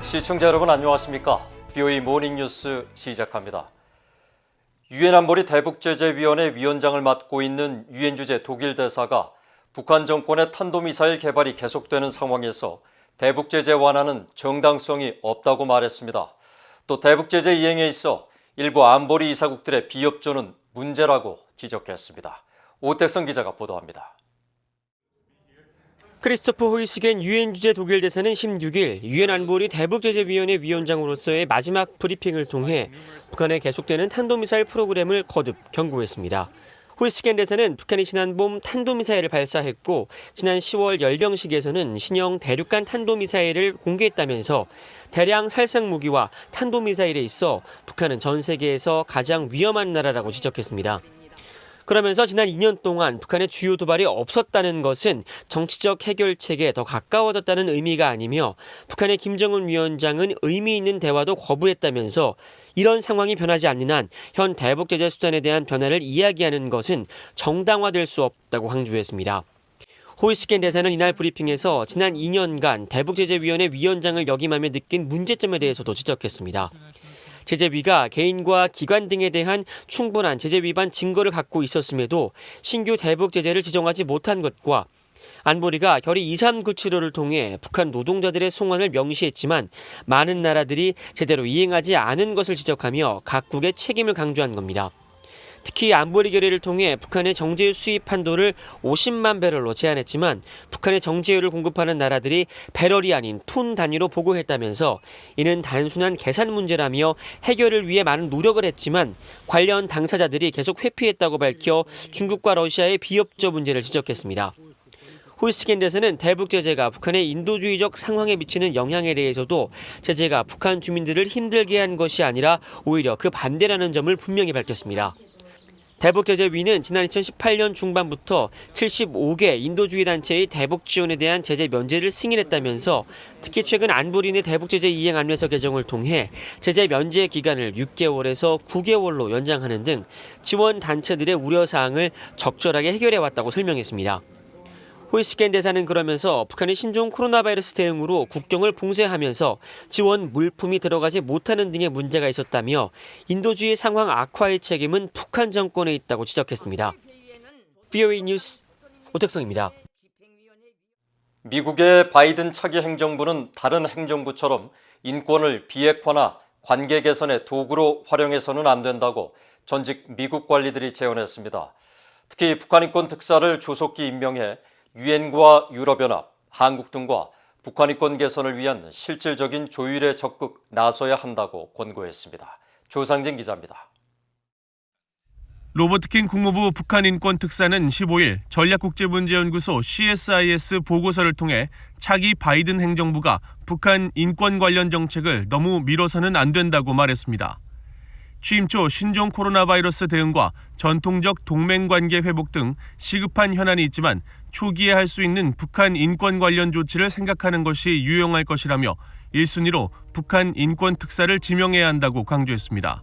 시청자 여러분 안녕하십니까? BOE 모닝뉴스 시작합니다. 유엔 안보리 대북제재위원회 위원장을 맡고 있는 유엔 주재 독일 대사가 북한 정권의 탄도미사일 개발이 계속되는 상황에서 대북제재 완화는 정당성이 없다고 말했습니다. 또 대북제재 이행에 있어 일부 안보리 이사국들의 비협조는 문제라고 지적했습니다. 오택성 기자가 보도합니다. 크리스토퍼 호이스겐 유엔 주재 독일 대사는 16일 유엔 안보리 대북제재위원회 위원장으로서의 마지막 브리핑을 통해 북한의 계속되는 탄도미사일 프로그램을 거듭 경고했습니다. 호이스겐 대사는 북한이 지난 봄 탄도미사일을 발사했고 지난 10월 열병식에서는 신형 대륙간 탄도미사일을 공개했다면서 대량 살상 무기와 탄도미사일에 있어 북한은 전 세계에서 가장 위험한 나라라고 지적했습니다. 그러면서 지난 2년 동안 북한의 주요 도발이 없었다는 것은 정치적 해결책에 더 가까워졌다는 의미가 아니며 북한의 김정은 위원장은 의미 있는 대화도 거부했다면서 이런 상황이 변하지 않는 한 현 대북제재 수단에 대한 변화를 이야기하는 것은 정당화될 수 없다고 강조했습니다. 호이스겐 대사는 이날 브리핑에서 지난 2년간 대북제재위원회 위원장을 역임하며 느낀 문제점에 대해서도 지적했습니다. 제재위가 개인과 기관 등에 대한 충분한 제재 위반 증거를 갖고 있었음에도 신규 대북 제재를 지정하지 못한 것과 안보리가 결의 2397호를 통해 북한 노동자들의 송환을 명시했지만 많은 나라들이 제대로 이행하지 않은 것을 지적하며 각국의 책임을 강조한 겁니다. 특히 안보리 결의를 통해 북한의 정제유 수입 한도를 50만 배럴로 제한했지만 북한의 정제유를 공급하는 나라들이 배럴이 아닌 톤 단위로 보고했다면서 이는 단순한 계산 문제라며 해결을 위해 많은 노력을 했지만 관련 당사자들이 계속 회피했다고 밝혀 중국과 러시아의 비협조 문제를 지적했습니다. 호이스겐 대사는 대북 제재가 북한의 인도주의적 상황에 미치는 영향에 대해서도 제재가 북한 주민들을 힘들게 한 것이 아니라 오히려 그 반대라는 점을 분명히 밝혔습니다. 대북제재위는 지난 2018년 중반부터 75개 인도주의 단체의 대북 지원에 대한 제재 면제를 승인했다면서 특히 최근 안보리 내 대북제재 이행 안내서 개정을 통해 제재 면제 기간을 6개월에서 9개월로 연장하는 등 지원 단체들의 우려사항을 적절하게 해결해왔다고 설명했습니다. 호이스겐 대사는 그러면서 북한이 신종 코로나 바이러스 대응으로 국경을 봉쇄하면서 지원 물품이 들어가지 못하는 등의 문제가 있었다며 인도주의 상황 악화의 책임은 북한 정권에 있다고 지적했습니다. BOE 뉴스 오택성입니다. 미국의 바이든 차기 행정부는 다른 행정부처럼 인권을 비핵화나 관계 개선의 도구로 활용해서는 안 된다고 전직 미국 관리들이 제언했습니다. 특히 북한 인권 특사를 조속히 임명해 유엔과 유럽연합, 한국 등과 북한 인권 개선을 위한 실질적인 조율에 적극 나서야 한다고 권고했습니다. 조상진 기자입니다. 로버트 킹 국무부 북한 인권 특사는 15일 전략국제문제연구소 CSIS 보고서를 통해 차기 바이든 행정부가 북한 인권 관련 정책을 너무 미뤄서는 안 된다고 말했습니다. 취임 초 신종 코로나 바이러스 대응과 전통적 동맹관계 회복 등 시급한 현안이 있지만 초기에 할 수 있는 북한 인권 관련 조치를 생각하는 것이 유용할 것이라며 1순위로 북한 인권 특사를 지명해야 한다고 강조했습니다.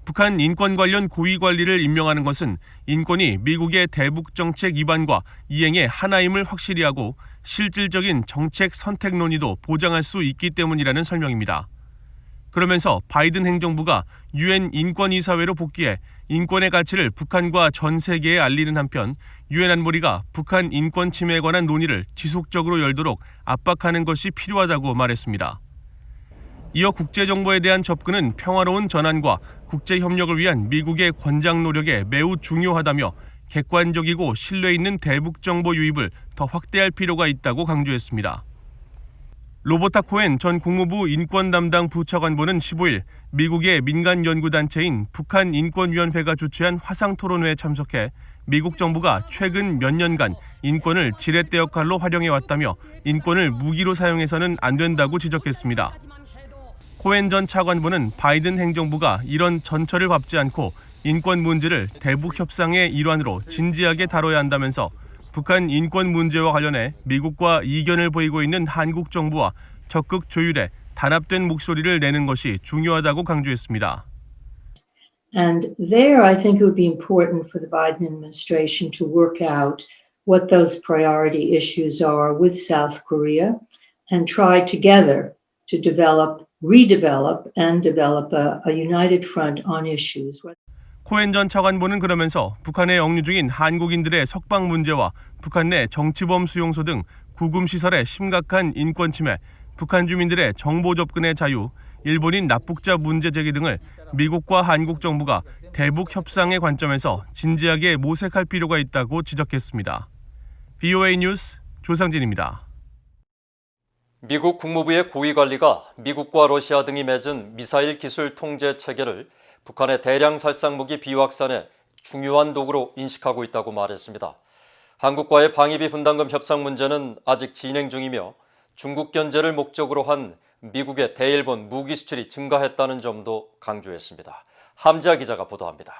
북한 인권 관련 고위 관리를 임명하는 것은 인권이 미국의 대북 정책 입안과 이행의 하나임을 확실히 하고 실질적인 정책 선택 논의도 보장할 수 있기 때문이라는 설명입니다. 그러면서 바이든 행정부가 유엔 인권이사회로 복귀해 인권의 가치를 북한과 전 세계에 알리는 한편 유엔 안보리가 북한 인권 침해에 관한 논의를 지속적으로 열도록 압박하는 것이 필요하다고 말했습니다. 이어 국제정보에 대한 접근은 평화로운 전환과 국제협력을 위한 미국의 권장 노력에 매우 중요하다며 객관적이고 신뢰 있는 대북 정보 유입을 더 확대할 필요가 있다고 강조했습니다. 로버타 코엔 전 국무부 인권 담당 부차관보는 15일 미국의 민간 연구단체인 북한인권위원회가 주최한 화상토론회에 참석해 미국 정부가 최근 몇 년간 인권을 지렛대 역할로 활용해왔다며 인권을 무기로 사용해서는 안 된다고 지적했습니다. 코엔 전 차관보는 바이든 행정부가 이런 전철을 밟지 않고 인권 문제를 대북 협상의 일환으로 진지하게 다뤄야 한다면서 북한 인권 문제와 관련해 미국과 이견을 보이고 있는 한국 정부와 적극 조율해 단합된 목소리를 내는 것이 중요하다고 강조했습니다. And there, I think it would be important for the Biden administration to work out what those priority issues are with South Korea and try together to develop, redevelop, and develop a united front on issues. 코엔 전 차관보는 그러면서 북한에 억류 중인 한국인들의 석방 문제와 북한 내 정치범 수용소 등 구금시설의 심각한 인권 침해, 북한 주민들의 정보 접근의 자유, 일본인 납북자 문제 제기 등을 미국과 한국 정부가 대북 협상의 관점에서 진지하게 모색할 필요가 있다고 지적했습니다. VOA 뉴스 조상진입니다. 미국 국무부의 고위관리가 미국과 러시아 등이 맺은 미사일 기술 통제 체계를 북한의 대량 살상무기 비확산의 중요한 도구로 인식하고 있다고 말했습니다. 한국과의 방위비 분담금 협상 문제는 아직 진행 중이며 중국 견제를 목적으로 한 미국의 대일본 무기 수출이 증가했다는 점도 강조했습니다. 함지아 기자가 보도합니다.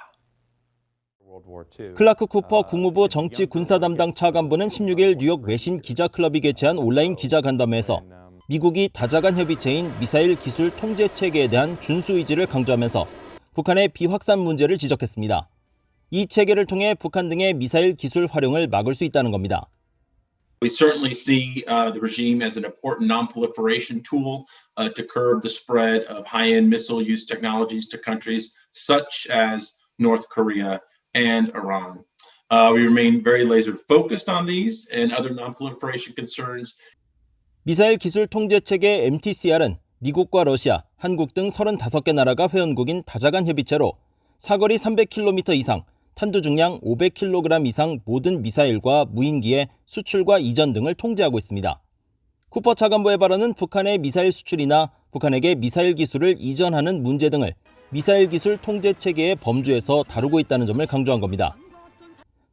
클라크 쿠퍼 국무부 정치 군사 담당 차관보는 16일 뉴욕 외신 기자클럽이 개최한 온라인 기자간담회에서 미국이 다자간 협의체인 미사일 기술 통제 체계에 대한 준수 의지를 강조하면서 북한의 비확산 문제를 지적했습니다. 이 체계를 통해 북한 등의 미사일 기술 활용을 막을 수 있다는 겁니다. We certainly see the regime as an important non-proliferation tool to curb the spread of high-end missile use technologies to countries such as North Korea and Iran. We remain very laser focused on these and other non-proliferation concerns. 미사일 기술 통제 체계 MTCR은 미국과 러시아, 한국 등 35개 나라가 회원국인 다자간 협의체로 사거리 300km 이상, 탄두 중량 500kg 이상 모든 미사일과 무인기의 수출과 이전 등을 통제하고 있습니다. 쿠퍼 차관보의 발언은 북한의 미사일 수출이나 북한에게 미사일 기술을 이전하는 문제 등을 미사일 기술 통제 체계의 범주에서 다루고 있다는 점을 강조한 겁니다.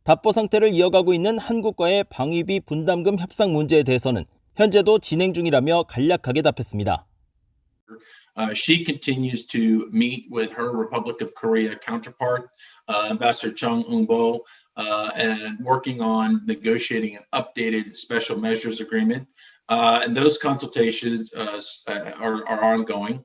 답보 상태를 이어가고 있는 한국과의 방위비 분담금 협상 문제에 대해서는 현재도 진행 중이라며 간략하게 답했습니다. She continues to meet with her Republic of Korea counterpart, Ambassador Chung Eun-bo, and working on negotiating an updated special measures agreement. And those consultations are ongoing.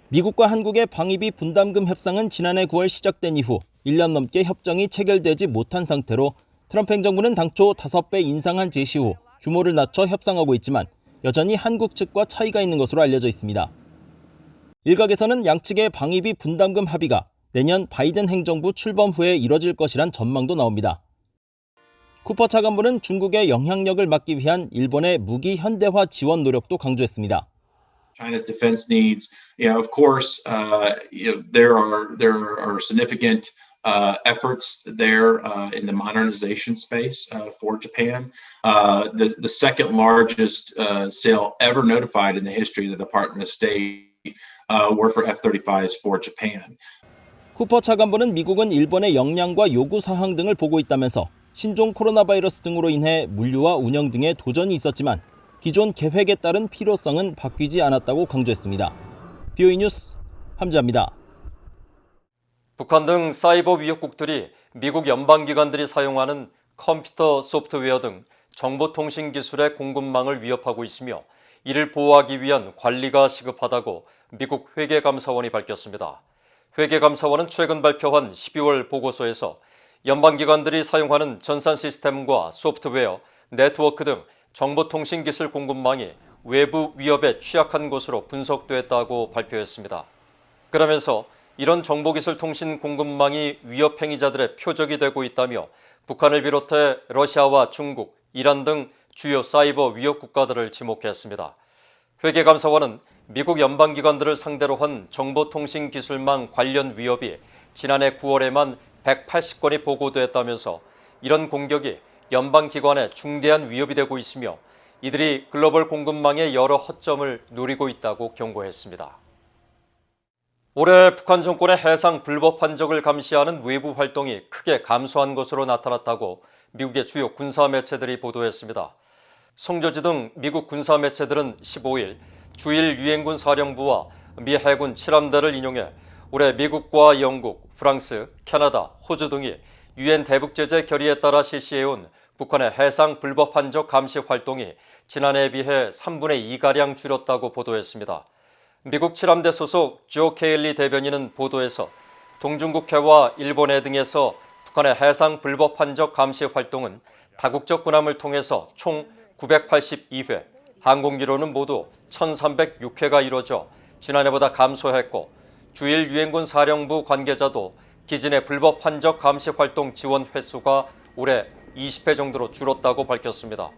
미국과 한국의 방위비 분담금 협상은 지난해 9월 시작된 이후 1년 넘게 협정이 체결되지 못한 상태로 트럼프 행정부는 당초 5배 인상한 제시 후 규모를 낮춰 협상하고 있지만 여전히 한국 측과 차이가 있는 것으로 알려져 있습니다. 일각에서는 양측의 방위비 분담금 합의가 내년 바이든 행정부 출범 후에 이뤄질 것이란 전망도 나옵니다. 쿠퍼 차관보는 중국의 영향력을 막기 위한 일본의 무기 현대화 지원 노력도 강조했습니다. China's defense needs, of course, there are significant efforts there in the modernization space for Japan. The second largest sale ever notified in the history of the Department of State were for F-35s for Japan. 쿠퍼 차관보는 미국은 일본의 역량과 요구 사항 등을 보고 있다면서 신종 코로나 바이러스 등으로 인해 물류와 운영 등의 도전이 있었지만 기존 계획에 따른 필요성은 바뀌지 않았다고 강조했습니다. VOA 뉴스 함지아입니다. 북한 등 사이버 위협국들이 미국 연방기관들이 사용하는 컴퓨터 소프트웨어 등 정보통신 기술의 공급망을 위협하고 있으며 이를 보호하기 위한 관리가 시급하다고 미국 회계감사원이 밝혔습니다. 회계감사원은 최근 발표한 12월 보고서에서 연방기관들이 사용하는 전산 시스템과 소프트웨어, 네트워크 등 정보통신 기술 공급망이 외부 위협에 취약한 것으로 분석됐다고 발표했습니다. 그러면서 이런 정보기술 통신 공급망이 위협 행위자들의 표적이 되고 있다며 북한을 비롯해 러시아와 중국, 이란 등 주요 사이버 위협 국가들을 지목했습니다. 회계감사원은 미국 연방기관들을 상대로 한 정보통신 기술망 관련 위협이 지난해 9월에만 180건이 보고됐다면서 이런 공격이 연방기관에 중대한 위협이 되고 있으며 이들이 글로벌 공급망의 여러 허점을 노리고 있다고 경고했습니다. 올해 북한 정권의 해상 불법 환적을 감시하는 외부 활동이 크게 감소한 것으로 나타났다고 미국의 주요 군사 매체들이 보도했습니다. 성저지 등 미국 군사 매체들은 15일 주일 유엔군 사령부와 미 해군 7함대를 인용해 올해 미국과 영국, 프랑스, 캐나다, 호주 등이 유엔 대북제재 결의에 따라 실시해온 북한의 해상 불법 환적 감시 활동이 지난해에 비해 3분의 2가량 줄었다고 보도했습니다. 미국 7함대 소속 조 케일리 대변인은 보도에서 동중국해와 일본해 등에서 북한의 해상 불법 환적 감시 활동은 다국적 군함을 통해서 총 982회, 항공기로는 모두 1,306회가 이뤄져 지난해보다 감소했고 주일 유엔군 사령부 관계자도 기진의 불법 환적 감시 활동 지원 횟수가 올해 20회 정도로 줄었다고 밝혔습니다.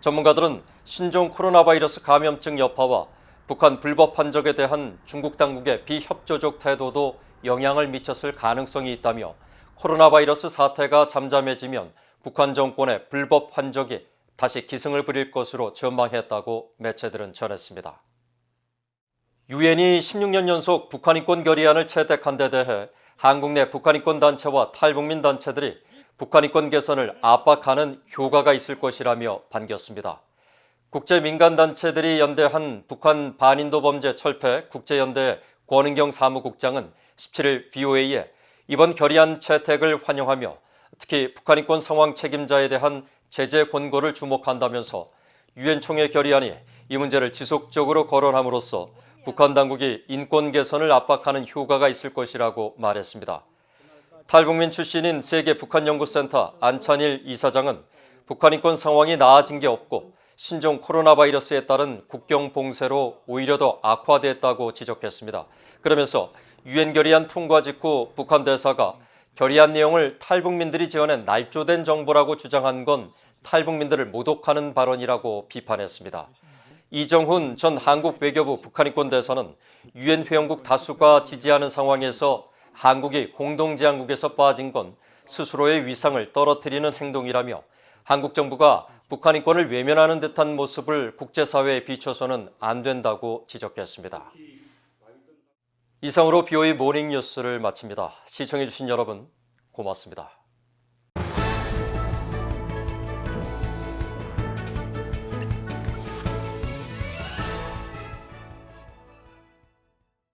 전문가들은 신종 코로나 바이러스 감염증 여파와 북한 불법 환적에 대한 중국 당국의 비협조적 태도도 영향을 미쳤을 가능성이 있다며 코로나 바이러스 사태가 잠잠해지면 북한 정권의 불법 환적이 다시 기승을 부릴 것으로 전망했다고 매체들은 전했습니다. 유엔이 16년 연속 북한 인권 결의안을 채택한 데 대해 한국 내 북한 인권 단체와 탈북민 단체들이 북한 인권 개선을 압박하는 효과가 있을 것이라며 반겼습니다. 국제민간단체들이 연대한 북한 반인도 범죄 철폐 국제연대 권은경 사무국장은 17일 VOA에 이번 결의안 채택을 환영하며 특히 북한 인권 상황 책임자에 대한 제재 권고를 주목한다면서 유엔 총회 결의안이 이 문제를 지속적으로 거론함으로써 북한 당국이 인권 개선을 압박하는 효과가 있을 것이라고 말했습니다. 탈북민 출신인 세계 북한연구센터 안찬일 이사장은 북한 인권 상황이 나아진 게 없고 신종 코로나 바이러스에 따른 국경 봉쇄로 오히려 더 악화됐다고 지적했습니다. 그러면서 유엔 결의안 통과 직후 북한 대사가 결의안 내용을 탈북민들이 지어낸 날조된 정보라고 주장한 건 탈북민들을 모독하는 발언이라고 비판했습니다. 이정훈 전 한국 외교부 북한인권 대사는 유엔 회원국 다수가 지지하는 상황에서 한국이 공동제안국에서 빠진 건 스스로의 위상을 떨어뜨리는 행동이라며 한국 정부가 북한 인권을 외면하는 듯한 모습을 국제사회에 비춰서는 안 된다고 지적했습니다. 이상으로 BOE 모닝뉴스를 마칩니다. 시청해주신 여러분 고맙습니다.